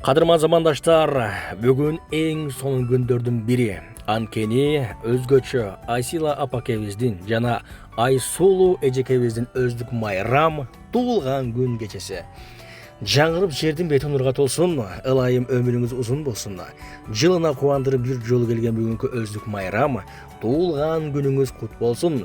Кадырман замандаштар, бүгүн эң сонун күндөрдүн бири. Анткени өзгөчө Айсила апакебиздин жана Айсулуу эжекебиздин өздүк майрам туулган күн кечеси. Жаңырып жердин бети нурга толсун, ылайым өмүрүңүз узун болсун. Жылына кубандырып бир жолу келген бүгүнкү өздүк майрам туулган күнүңүз кут болсун.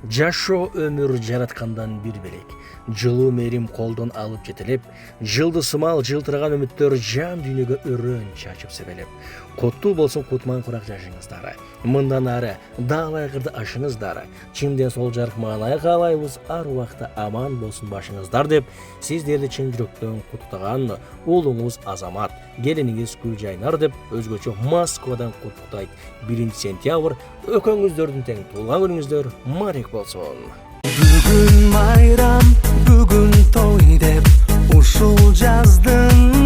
Жашоо өмүр жараткандан бир белек. Жылуу мээрим колдон алып жетелеп, жылды сымал жылтыраган үмүттөр жан дүйнөгө өрөөн чачып себелеп. Коттуу болсун кутман курак жашыңыздар. Мындан ары даалайгырды ашыңыздар. Чимден сол жарык маанай каалайбыз, ар убакта аман болсун башыңыздар деп, сиздерди чын жүрөктөн куттуктаган уулуңуз Азамат, келиниңиз Гүлжайнар деп өзгөчө Москвадан куттуктайт. 1 сентябрь экөөңүздөрдүн тең туулган күнүңүздөр марек болсун. Бүгүн майрам, бүгүн той деп ушул жаздын